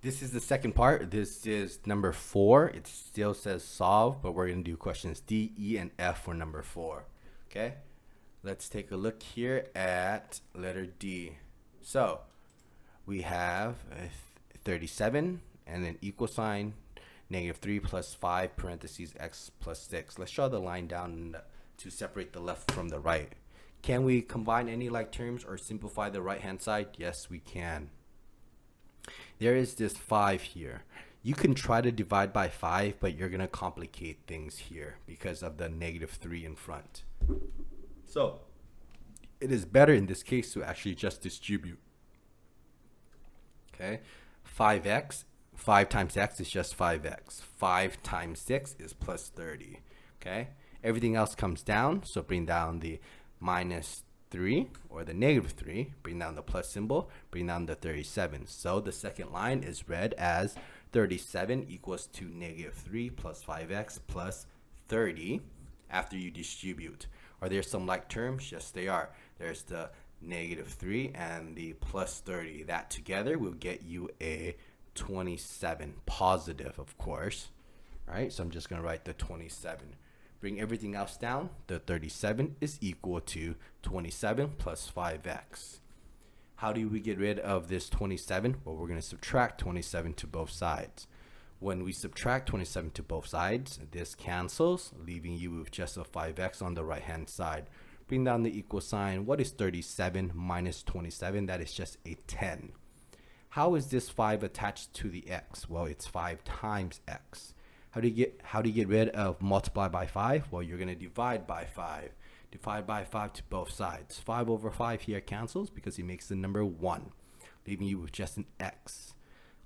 This is the second part. This is number 4. It still says solve, but we're going to do questions D, E, and F for number 4. Okay, let's take a look here at letter D. So we have 37 and an equal sign, -3 plus 5 parentheses x plus 6. Let's draw the line down to separate the left from the right. Can we combine any like terms or simplify the right hand side? Yes, we can. There is this 5 here. You can try to divide by 5, but you're going to complicate things here because of the -3 in front. So it is better in this case to actually just distribute. Okay, 5x, 5 times x is just 5x. 5 times 6 is plus 30. Okay, everything else comes down, so bring down the -3 or the -3, bring down the plus symbol, bring down the 37. So the second line is read as 37 equals to -3 plus 5x plus 30 after you distribute. Are there some like terms? Yes, they are. There's the -3 and the plus 30. That together will get you a 27, positive, of course. All right, so I'm just going to write the 27. Bring everything else down. The 37 is equal to 27 plus 5x. How do we get rid of this 27? Well, we're going to subtract 27 to both sides. When we subtract 27 to both sides, this cancels, leaving you with just a 5x on the right hand side. Bring down the equal sign. What is 37 minus 27? That is just a 10. How is this 5 attached to the x? Well, it's 5 times x. How do you get rid of multiply by 5? Well, you're going to divide by 5. Divide by 5 to both sides. 5 over 5 here cancels because it makes the number 1, leaving you with just an x.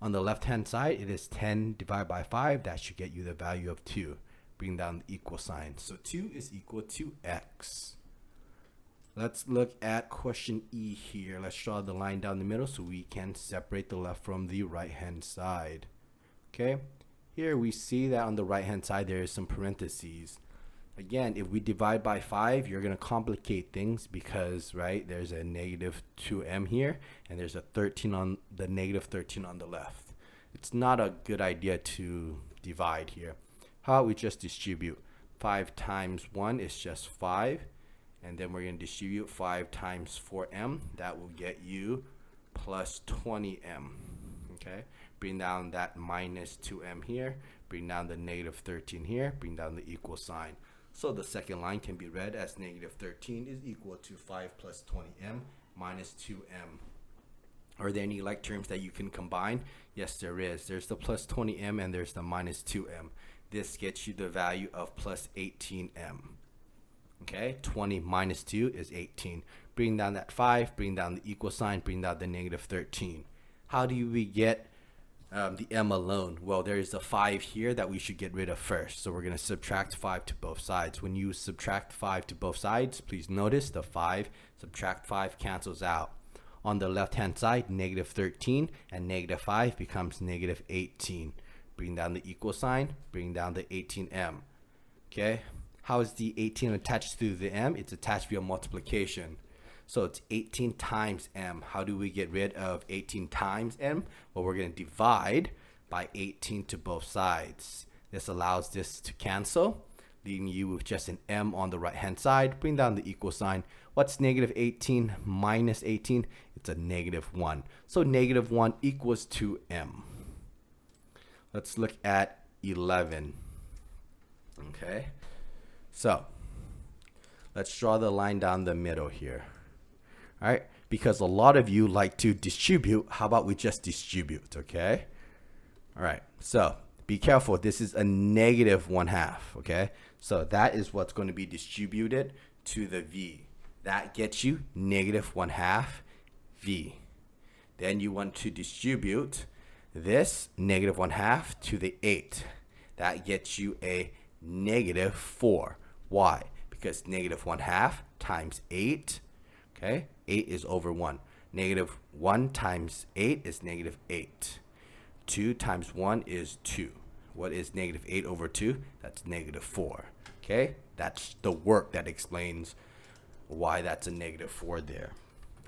On the left hand side, it is 10 divided by 5. That should get you the value of 2. Bring down the equal sign. So 2 is equal to x. Let's look at question E here. Let's draw the line down the middle so we can separate the left from the right hand side. Okay, here we see that on the right hand side there is some parentheses. Again, if we divide by 5, you're going to complicate things because, right, there's a -2m here and there's a 13 on the -13 on the left. It's not a good idea to divide here. How about we just distribute? 5 times 1 is just 5. And then we're going to distribute 5 times 4m. That will get you plus 20m. Okay, bring down that -2m here. Bring down the -13 here. Bring down the equal sign. So the second line can be read as -13 is equal to 5 plus 20m minus 2m. Are there any like terms that you can combine? Yes, there is. There's the plus 20m and there's the minus 2m. This gets you the value of plus 18m. Okay, 20 minus 2 is 18. Bring down that 5, bring down the equal sign, bring down the -13. How do we get the m alone? Well, there is a 5 here that we should get rid of first. So we're going to subtract 5 to both sides. When you subtract 5 to both sides, please notice the 5 subtract 5 cancels out. On the left hand side, -13 and -5 becomes -18. Bring down the equal sign, bring down the 18m. Okay, how is the 18 attached to the m? It's attached via multiplication. So it's 18 times m. How do we get rid of 18 times m? Well, we're going to divide by 18 to both sides. This allows this to cancel, leaving you with just an m on the right hand side. Bring down the equal sign. What's -18 minus 18? It's a -1. So -1 equals to m. Let's look at 11. Okay, so let's draw the line down the middle here. All right, because a lot of you like to distribute, how about we just distribute? Okay, all right, so be careful. This is a -1/2. Okay, so that is what's going to be distributed to the v. That gets you -1/2 v. Then you want to distribute this -1/2 to the 8. That gets you a -4. Why? Because -1/2 times 8, okay, 8 is over 1. -1 times 8 is -8. 2 times 1 is 2. What is -8 over 2? That's -4. Okay, that's the work that explains why that's a -4 there.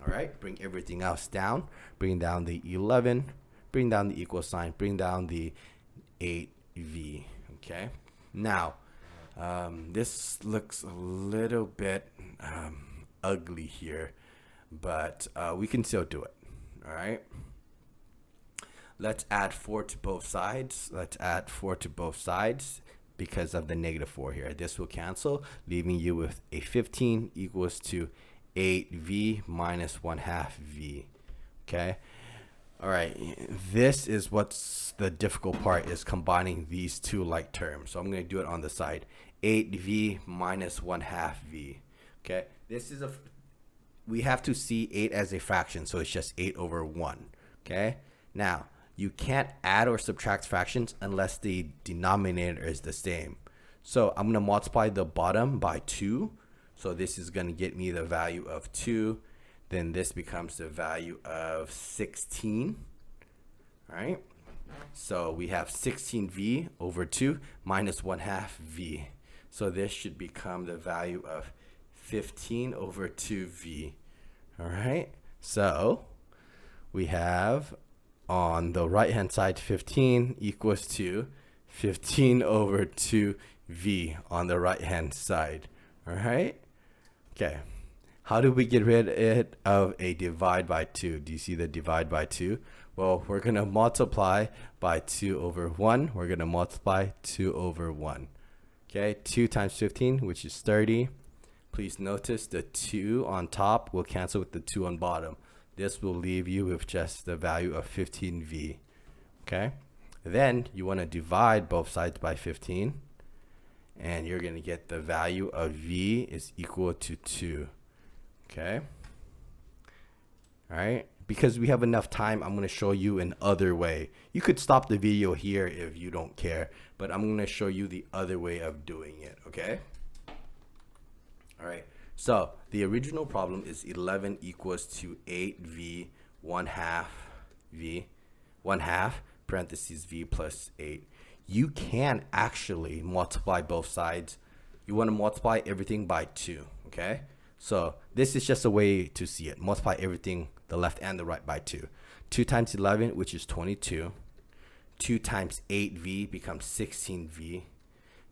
All right, bring everything else down. Bring down the 11. bring down the equal sign, bring down the 8v. Okay, now this looks a little bit ugly here, but we can still do it. All right, let's add 4 to both sides. Let's add 4 to both sides because of the negative 4 here. This will cancel, leaving you with a 15 equals to 8v minus 1/2 v. Okay, all right, this is what's the difficult part, is combining these two like terms. So I'm going to do it on the side. 8v minus 1/2 v. Okay, this is we have to see 8 as a fraction, so it's just 8 over 1. Okay, now you can't add or subtract fractions unless the denominator is the same. So I'm going to multiply the bottom by 2. So this is going to get me the value of 2. Then this becomes the value of 16. All right. So we have 16v over 2 minus 1/2 v. So this should become the value of 15 over 2v. All right. So we have on the right hand side 15 equals to 15 over 2v on the right hand side. All right. Okay. How do we get rid of a divide by 2? Do you see the divide by 2? Well, we're going to multiply by 2 over 1. We're going to multiply 2 over 1. Okay, 2 times 15, which is 30. Please notice the 2 on top will cancel with the 2 on bottom. This will leave you with just the value of 15v. Okay, then you want to divide both sides by 15. And you're going to get the value of v is equal to 2. Okay. All right. Because we have enough time, I'm going to show you another way. You could stop the video here if you don't care, but I'm going to show you the other way of doing it. Okay. All right. So the original problem is 11 equals to 8v 1/2 v 1/2 parentheses v plus 8. You can actually multiply both sides. You want to multiply everything by 2. Okay. So this is just a way to see it. Multiply everything, the left and the right, by 2. 2 times 11, which is 22. 2 times 8v becomes 16v.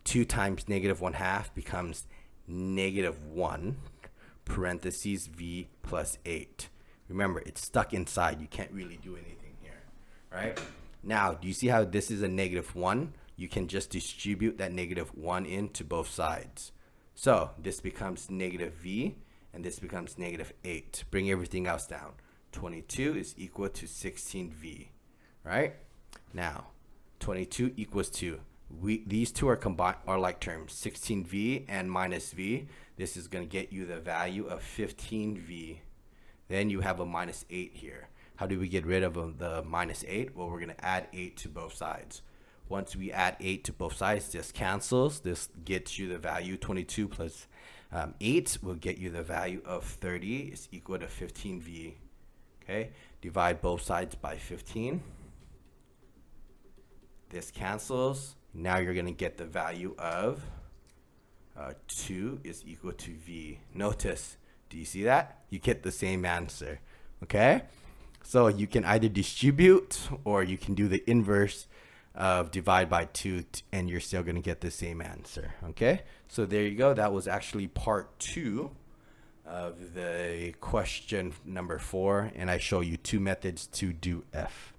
2 times negative 1/2 becomes negative 1 parentheses v plus 8. Remember, it's stuck inside. You can't really do anything here, right? Now, do you see how this is a negative 1? You can just distribute that negative 1 into both sides. So this becomes negative v, and this becomes negative 8. Bring everything else down. 22 is equal to 16v, right? Now, 22 equals 2. These two are combined, are like terms, 16v and minus v. This is going to get you the value of 15v. Then you have a minus 8 here. How do we get rid of the minus 8? Well, we're going to add 8 to both sides. Once we add 8 to both sides, this cancels. This gets you the value 22 plus 8 will get you the value of 30 is equal to 15v. Okay, divide both sides by 15. This cancels. Now you're going to get the value of 2 is equal to v. Notice, do you see that? You get the same answer. Okay, so you can either distribute or you can do the inverse of divide by 2 and you're still going to get the same answer. Okay, so there you go. That was actually part 2 of the question number 4, and I show you 2 methods to do F.